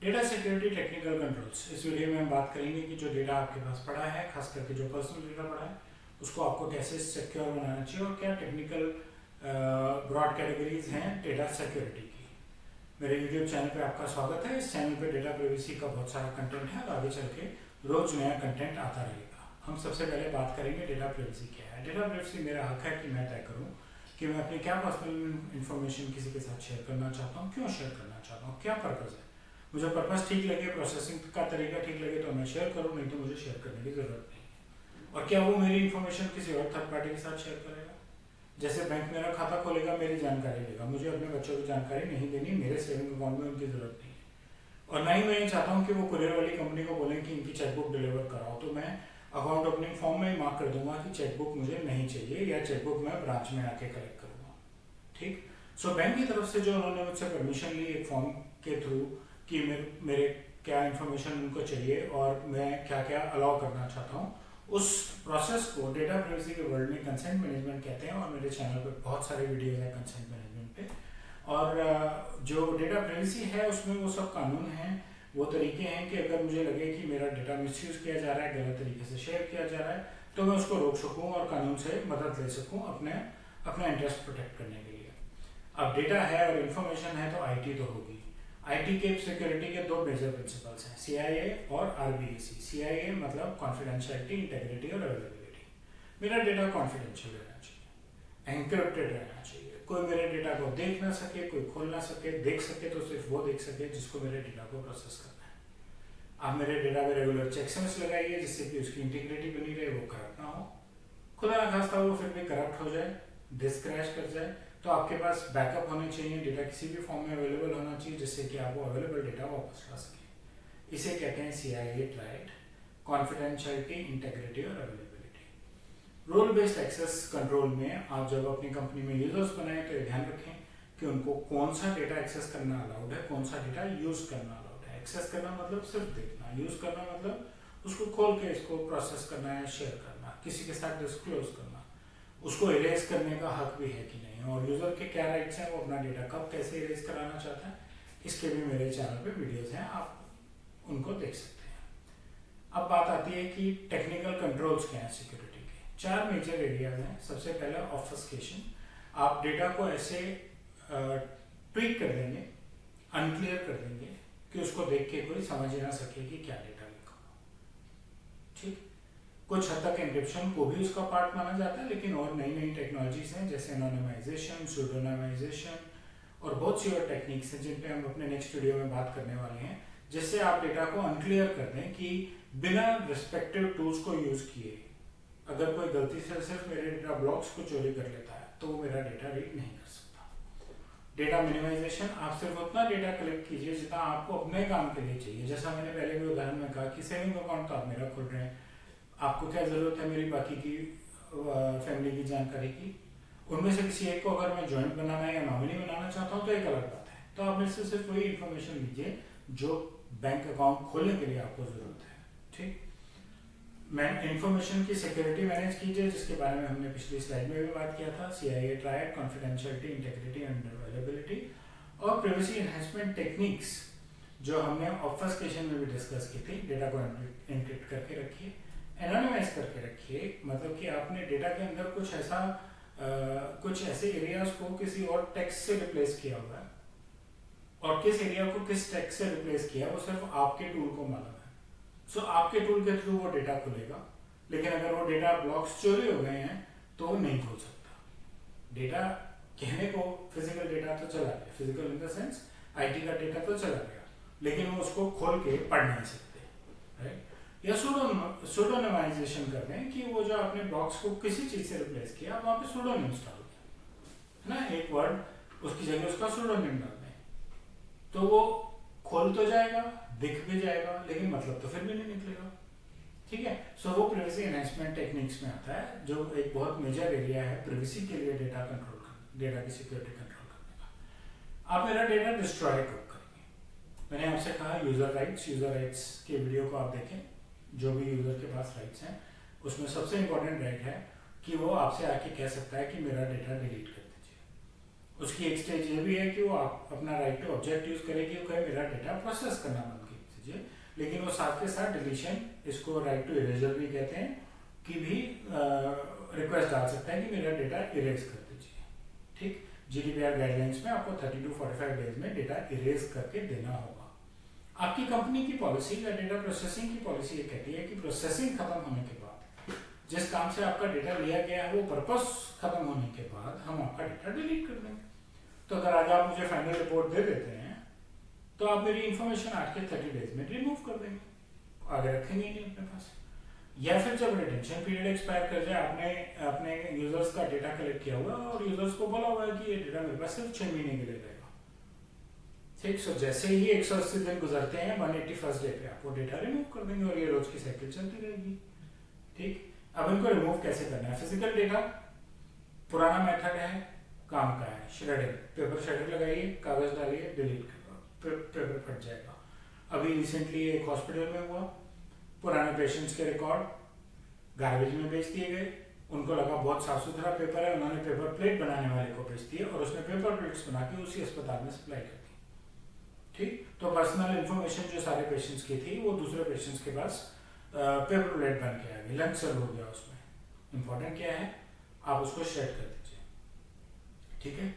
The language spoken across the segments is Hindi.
Data security technical controls. इस वीडियो में हम बात करेंगे कि जो डेटा आपके पास पड़ा है, खास करके जो पर्सनल डेटा पड़ा है, उसको आपको कैसे सिक्योर बनाना चाहिए और क्या टेक्निकल ब्रॉड कैटेगरीज हैं डेटा सिक्योरिटी की। मेरे यूट्यूब चैनल पे आपका स्वागत है। इस चैनल पे डेटा प्राइवेसी का बहुत सारा कंटेंट है और आगे चल के रोज नया कंटेंट आता रहेगा। हम सबसे पहले बात करेंगे डेटा प्राइवेसी क्या है। डेटा प्राइवेसी मेरा हक है कि मैं तय करूँ कि मैं अपनी क्या पर्सनल इन्फॉर्मेशन किसी के साथ शेयर करना चाहता हूँ, क्यों शेयर करना चाहता हूँ, क्या पर्पज़ है। मुझे पर्पस ठीक लगे, प्रोसेसिंग का तरीका ठीक लगे तो मैं शेयर करूँ, नहीं तो मुझे शेयर करने की जरूरत नहीं है। और क्या वो मेरी इन्फॉर्मेशन किसी और थर्ड पार्टी के साथ शेयर करेगा? जैसे बैंक मेरा खाता खोलेगा, मेरी जानकारी लेगा, मुझे अपने बच्चों की जानकारी नहीं देनी, मेरे सेविंग अकाउंट में उनकी जरूरत नहीं है। और ना ही मैं ये चाहता हूँ कि वो कुरियर वाली कंपनी को बोलें कि इनकी चेकबुक डिलीवर कराओ, तो मैं अकाउंट ओपनिंग फॉर्म में ही मार्क कर दूंगा कि चेकबुक मुझे नहीं चाहिए या चेकबुक मैं ब्रांच में आके कलेक्ट करूंगा। ठीक। सो बैंक की तरफ से जो उन्होंने मुझसे परमिशन ली एक फॉर्म के थ्रू कि मेरे क्या इन्फॉर्मेशन उनको चाहिए और मैं क्या क्या अलाउ करना चाहता हूँ, उस प्रोसेस को डेटा प्राइवेसी के वर्ल्ड में कंसेंट मैनेजमेंट कहते हैं। और मेरे चैनल पे बहुत सारे वीडियो हैं कंसेंट मैनेजमेंट पे। और जो डेटा प्राइवेसी है उसमें वो सब कानून हैं, वो तरीके हैं कि अगर मुझे लगे कि मेरा डेटा मिसयूज किया जा रहा है, गलत तरीके से शेयर किया जा रहा है, तो मैं उसको रोक सकूँ और कानून से मदद ले सकूँ अपना इंटरेस्ट प्रोटेक्ट करने के लिए। अब डेटा है और इन्फॉर्मेशन है तो आईटी तो होगी। आईटी के सिक्योरिटी के दो मेजर प्रिंसिपल्स हैं, सीआईए और आरबीएसी। सीआईए मतलब कॉन्फिडेंशियलिटी, इंटेग्रिटी और अवेलेबिलिटी। मेरा डेटा कॉन्फिडेंशियल रहना चाहिए, एंक्रिप्टेड रहना चाहिए, कोई मेरे डेटा को देख ना सके, कोई खोल ना सके, देख सके तो सिर्फ वो देख सके जिसको मेरे डेटा को प्रोसेस करना है। आप मेरे डेटा में रेगुलर चेकसम्स लगाइए जिससे कि उसकी इंटीग्रिटी बनी रहे, वो करप्ट ना हो। खुदा ना खास्ता वो फिर भी करप्ट हो जाए, डिस्क क्रैश कर जाए, तो आपके पास बैकअप होने चाहिए, डेटा किसी भी फॉर्म में अवेलेबल होना चाहिए जिससे कि आप वो अवेलेबल डेटा वापस ला सकें। इसे कहते हैं सीआईए ट्राइड, कॉन्फिडेंशियलिटी, इंटेग्रिटी और availability. Role based access control में आप जब अपनी कंपनी में यूजर्स बनाए तो ये ध्यान रखें कि उनको कौन सा डेटा एक्सेस करना अलाउड है, कौन सा डेटा यूज करना अलाउड है। एक्सेस करना मतलब सिर्फ देखना, यूज करना मतलब उसको खोल के इसको प्रोसेस करना है, शेयर करना, किसी के साथ डिस्क्लोज करना, उसको इरेज करने का हक भी है कि नहीं, और यूजर के क्या राइट्स हैं, वो अपना डेटा कब कैसे इरेज कराना चाहता है, इसके भी मेरे चैनल पे वीडियोस हैं, आप उनको देख सकते हैं। अब बात आती है कि टेक्निकल कंट्रोल्स क्या है सिक्योरिटी के। चार मेजर एरियाज हैं। सबसे पहला ऑब्फस्केशन। आप डेटा को ऐसे ट्वीक कर देंगे, अनक्लियर कर देंगे कि उसको देख के कोई समझ ही ना सके कि क्या डेटा लिखा हो। ठीक। कुछ हद तक एन्क्रिप्शन को भी उसका पार्ट माना जाता है, लेकिन और नई नई टेक्नोलॉजीज हैं जैसे एनोनिमाइजेशन, सूडोनिमाइजेशन और बहुत सी और टेक्निक्स हैं जिन पे हम अपने नेक्स्ट वीडियो में बात करने वाले हैं, जिससे आप डेटा को अनक्लियर कर दें कि बिना रिस्पेक्टिव टूल्स को यूज किए अगर कोई गलती से सिर्फ मेरे डेटा ब्लॉक्स को चोरी कर लेता है तो वो मेरा डेटा रीड नहीं कर सकता। डेटा मिनिमाइजेशन, आप सिर्फ उतना डेटा कलेक्ट कीजिए जितना आपको अपने काम के लिए चाहिए। जैसा मैंने पहले भी उदाहरण में कहा कि सेविंग अकाउंट तो आप मेरा खोल रहे हैं, आपको क्या जरूरत है मेरी बाकी की फैमिली की जानकारी की? उनमें से किसी एक को अगर मैं ज्वाइंट बनाना या नॉमिनी बनाना चाहता हूँ तो एक अलग बात है, तो आप मेरे से सिर्फ वही इन्फॉर्मेशन लीजिए जो बैंक अकाउंट खोलने के लिए आपको जरूरत है। ठीक। मैं इन्फॉर्मेशन की सिक्योरिटी मैनेज कीजिए, जिसके बारे में हमने पिछली स्लाइड में भी बात किया था। CIA triad, confidentiality, integrity and availability. और प्राइवेसी एनहांसमेंट टेक्निक्स जो हमने ऑब्फस्केशन में भी डिस्कस की थी। डेटा को एन्क्रिप्ट करके रखिए, एनोनिमाइज करके रखिए, मतलब कि आपने डेटा के अंदर कुछ ऐसे एरियाज को किसी और टेक्स्ट से रिप्लेस किया हुआ है, और किस एरिया को किस टेक्स्ट से रिप्लेस किया वो सिर्फ आपके टूल को मालूम है। सो आपके टूल के थ्रू वो डेटा खुलेगा, लेकिन अगर वो डेटा ब्लॉक्स चोरी हो गए हैं तो वो नहीं खुल सकता। डेटा कहने को फिजिकल डेटा तो चला गया, physical in the sense IT का डेटा तो चला गया, लेकिन वो उसको खोल के पढ़ नहीं सकते, राइट। या सूडोनिमाइजेशन कर दें कि वो जो आपने ब्लॉक्स को किसी चीज से रिप्लेस किया वहां पे सूडोनिम डाल दें, है ना, एक वर्ड उसकी जगह उसका सूडोनिम डाल दें, तो वो खोल तो जाएगा, दिख भी जाएगा, लेकिन मतलब तो फिर भी नहीं निकलेगा। ठीक है। सो वो प्राइवेसी एनहांसमेंट टेक्निक्स में आता है, जो एक बहुत मेजर एरिया है प्राइवेसी के लिए डेटा कंट्रोल करने, डेटा की सिक्योरिटी कंट्रोल करने का। आप मेरा डेटा डिस्ट्रॉय कब करेंगे? मैंने आपसे कहा यूजर राइट्स के वीडियो को आप देखें। जो भी यूजर के पास राइट्स हैं उसमें सबसे इंपॉर्टेंट राइट है कि वो आपसे आके कह सकता है कि मेरा डेटा डिलीट कर दीजिए। उसकी एक स्टेज ये भी है कि वो अपना राइट टू ऑब्जेक्ट यूज करेगी, वो कहे मेरा डेटा प्रोसेस करना बंद कर दीजिए, लेकिन वो साथ के साथ डिलीशन, इसको राइट टू इरेजर भी कहते हैं, की भी रिक्वेस्ट डाल सकता है कि मेरा डेटा इरेज कर दीजिए। ठीक, जीडीपीआर गाइडलाइंस में आपको 30 to 45 डेज में डेटा इरेज करके देना होगा। आपकी कंपनी की पॉलिसी या डेटा प्रोसेसिंग की पॉलिसी ये कहती है कि प्रोसेसिंग खत्म होने के बाद, जिस काम से आपका डेटा लिया गया है वो पर्पस खत्म होने के बाद हम आपका डेटा डिलीट कर देंगे। तो अगर आज आप मुझे फाइनल रिपोर्ट दे देते हैं तो आप मेरी इंफॉर्मेशन आज के 30 डेज में रिमूव कर देंगे, आगे रखेंगे नहीं अपने पास। या फिर जब रिटेंशन पीरियड एक्सपायर कर जाए, आपने अपने यूजर्स का डेटा कलेक्ट किया हुआ और यूजर्स को बोला हुआ है कि ये डेटा मेरे पास सिर्फ 6 महीने के लिए रहेगा। ठीक, सो जैसे ही 180 दिन गुजरते हैं 181st डे पे आप वो डेटा रिमूव कर देंगे और ये रोज की साइकिल चलती रहेगी। ठीक, अब इनको रिमूव कैसे करना है? फिजिकल डेटा पुराना मेथड है, काम का है, श्रेडिंग, पेपर श्रेडर लगाइए, कागज डालिए, डिलीट कर, पेपर फट जाएगा। अभी रिसेंटली एक हॉस्पिटल में हुआ, पुराने पेशेंट्स के रिकॉर्ड गार्बेज में बेच दिए गए, उनको लगा बहुत साफ सुथरा पेपर है, उन्होंने पेपर प्लेट बनाने वाले को बेच दिए और उसने पेपर प्लेट्स बना के उसी अस्पताल में सप्लाई कर दी। ठीक, तो पर्सनल इंफॉर्मेशन जो सारे पेशेंट्स की थी वो दूसरे पेशेंट्स के पास पेपर प्लेट बन के आ गई, लंच सर्व हो गया उसमें। इंपॉर्टेंट क्या है? आप उसको शेड कर दीजिए। ठीक है,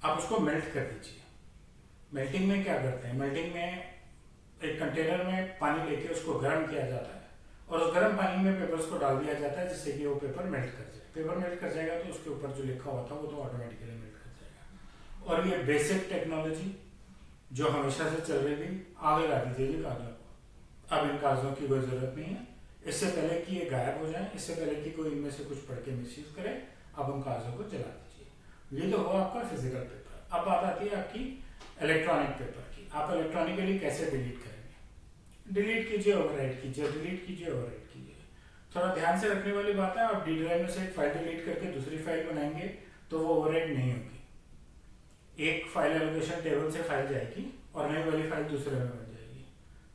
आप उसको मेल्ट कर दीजिए। मेल्टिंग में क्या करते हैं? मेल्टिंग में एक कंटेनर में पानी लेके उसको गर्म किया जाता है और उस गर्म पानी में पेपर्स को डाल दिया जाता है जिससे कि वो पेपर मेल्ट कर जाए। पेपर मेल्ट कर जाएगा तो उसके ऊपर जो लिखा हुआ था वो तो ऑटोमेटिकली मेल्ट कर जाएगा। और ये बेसिक टेक्नोलॉजी जो हमेशा से चल रही थी, आगे ला दीजिए कागजों को। अब इन कागजों की कोई जरूरत नहीं है। इससे पहले कि ये गायब हो जाए, इससे पहले कि कोई इनमें से कुछ पढ़ के मिसयूज करे, अब उन कागजों को जला दीजिए। ये तो हुआ आपका फिजिकल पेपर। अब बात आती है आपकी इलेक्ट्रॉनिक पेपर की। आप इलेक्ट्रॉनिकली कैसे डिलीट करेंगे? डिलीट कीजिए, ओवरराइट कीजिए, डिलीट कीजिए, ओवरराइट कीजिए। थोड़ा ध्यान से रखने वाली बात है, आप डी ड्राइव में से एक फाइल डिलीट करके दूसरी फाइल बनाएंगे तो वो ओवरराइट नहीं होगी। एक फाइल एलोकेशन टेबल से फाइल जाएगी और नई वाली फाइल दूसरे में बन जाएगी।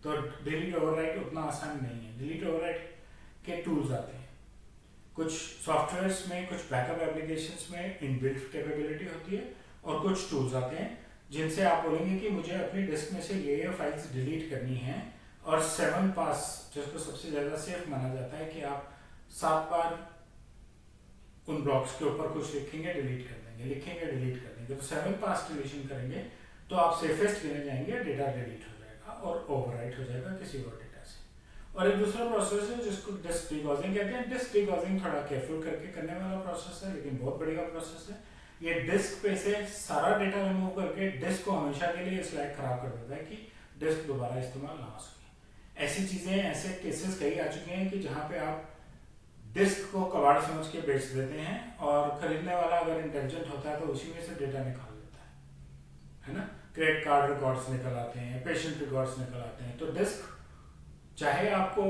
तो डिलीट ओवरराइट उतना आसान नहीं है। डिलीट ओवरराइट के टूल्स आते हैं, कुछ सॉफ्टवेयर्स में, कुछ बैकअप एप्लीकेशंस में इनबिल्ट कैपेबिलिटी होती है और कुछ टूल्स आते हैं जिनसे आप बोलेंगे कि मुझे अपनी डिस्क में से ये फाइल्स डिलीट करनी है और 7 पास, जिसको सबसे ज्यादा सेफ माना जाता है कि आप 7 बार उन ब्लॉक्स के ऊपर कुछ लिखेंगे, डिलीट कर देंगे, लिखेंगे, डिलीट कर देंगे। तो 7 पास डिलीशन करेंगे तो आप सेफेस्ट गिने जाएंगे, डेटा डिलीट हो जाएगा और ओवरराइट हो जाएगा किसी और डेटा से। और एक दूसरा प्रोसेस है जिसको डिस्क डिगॉजिंग कहते हैं। डिस्क डिगॉजिंग थोड़ा केयरफुल करके करने वाला प्रोसेस है, लेकिन बहुत बढ़िया प्रोसेस है। ये डिस्क पे से सारा डेटा रिमूव करके डिस्क को हमेशा के लिए इसलिए खराब कर देता है कि डिस्क दोबारा इस्तेमाल ना हो सके। ऐसी चीजें, ऐसे केसेस कई आ चुके हैं कि जहां पे आप डिस्क को कबाड़ समझ के बेच देते हैं और खरीदने वाला अगर इंटेलिजेंट होता है तो उसी में से डेटा निकाल लेता है ना। क्रेडिट कार्ड रिकॉर्ड्स निकल आते हैं, पेशेंट रिकॉर्ड्स निकल आते हैं। तो डिस्क, चाहे आपको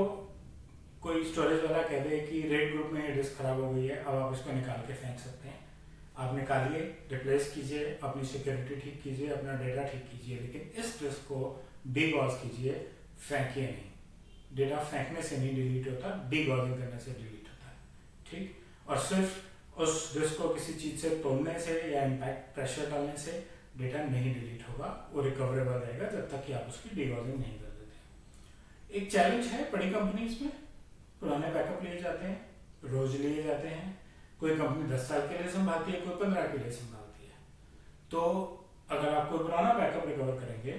कोई स्टोरेज वाला कह दे कि रेड ग्रुप में ये डिस्क खराब हो गई है, अब आप इसको निकाल के फेंक सकते हैं। आप निकालिए, रिप्लेस कीजिए, अपनी सिक्योरिटी ठीक कीजिए, अपना डेटा ठीक कीजिए, लेकिन इस डिस्क को डिगॉज कीजिए, फेंकिए नहीं। डेटा फेंकने से नहीं डिलीट होता, डिगॉजिंग करने से डिलीट होता है। ठीक, और सिर्फ उस डिस्क को किसी चीज से तोड़ने से या इम्पैक्ट प्रेशर डालने से डेटा नहीं डिलीट होगा, वो रिकवरेबल रहेगा जब तक कि आप उसकी डिगॉजिंग नहीं कर देते। एक चैलेंज है बड़ी कंपनीज में, पुराने बैकअप लिए जाते हैं, रोज लिए जाते हैं। कोई कंपनी 10 साल के लिए संभालती है, कोई 15 के लिए संभालती है। तो अगर आप कोई पुराना बैकअप रिकवर करेंगे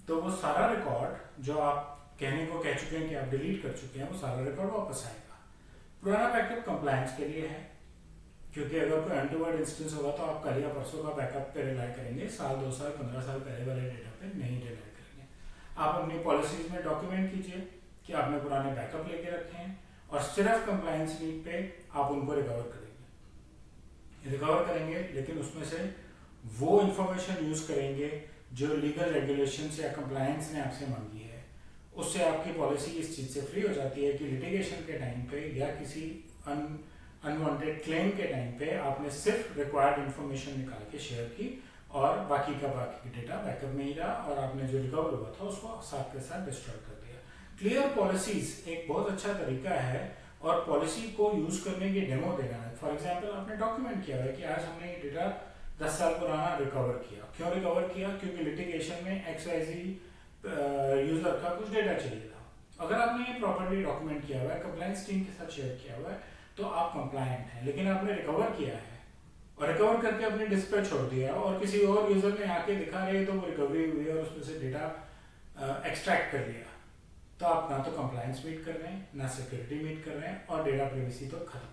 तो वो सारा रिकॉर्ड जो आप कहने को कह चुके हैं कि आप डिलीट कर चुके हैं, वो सारा रिकॉर्ड वापस आएगा। पुराना बैकअप कंप्लायंस के लिए है, क्योंकि अगर कोई अनटूवर्ड इंस्टेंस होगा तो आप कल या परसों का बैकअप पे रिलाई करेंगे, साल 2 साल 15 साल पहले वाले डेटा पे नहीं रिलाई करेंगे। आप अपनी पॉलिसीज में डॉक्यूमेंट कीजिए कि आपने पुराने बैकअप लेके रखे हैं और सिर्फ कंप्लायंस नीड पे आप उनको रिकवर करेंगे, लेकिन उसमें से वो इंफॉर्मेशन यूज करेंगे जो लीगल रेगुलेशंस या कंप्लायंस ने आपसे मांगी है। उससे आपकी पॉलिसी इस चीज से फ्री हो जाती है कि लिटिगेशन के टाइम पे या किसी अनवांटेड क्लेम के टाइम पे आपने सिर्फ रिक्वायर्ड इंफॉर्मेशन निकाल के शेयर की और बाकी का बाकी डेटा बैकअप में ही रहा और आपने जो रिकवर हुआ था उसको साथ के साथ डिस्ट्रॉय कर दिया। क्लियर पॉलिसीज एक बहुत अच्छा तरीका है और पॉलिसी को यूज करने की डेमो देना है। फॉर एग्जांपल, आपने डॉक्यूमेंट किया है कि आज हमने ये डेटा 10 साल पुराना रिकवर किया। क्यों रिकवर किया? क्योंकि लिटिगेशन में XYZ यूजर का कुछ डेटा चाहिए था। अगर आपने ये प्रॉपर्ली डॉक्यूमेंट किया हुआ है, कंप्लायंस टीम के साथ शेयर किया हुआ है, तो आप कंप्लायंट हैं। लेकिन आपने रिकवर किया है और रिकवर करके अपने डिस्क पे छोड़ दिया और किसी और यूजर ने आके दिखा रहे तो वो रिकवरी हुई और उसमें से डेटा एक्सट्रैक्ट कर लिया, तो आप ना तो कंप्लायंस मीट कर रहे हैं, ना सिक्योरिटी मीट कर रहे हैं, और डेटा प्राइवेसी तो खत्म।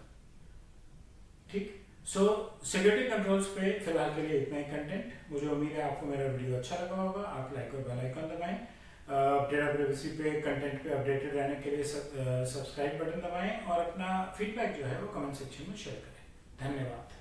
ठीक। सो सिक्योरिटी कंट्रोल्स पे फिलहाल के लिए इतना ही कंटेंट। मुझे उम्मीद है आपको मेरा वीडियो अच्छा लगा होगा। आप लाइक और बेल आइकन दबाएं। डेटा प्राइवेसी पे कंटेंट पे अपडेटेड रहने के लिए सब्सक्राइब बटन दबाएं और अपना फीडबैक जो है वो कमेंट सेक्शन में शेयर करें। धन्यवाद।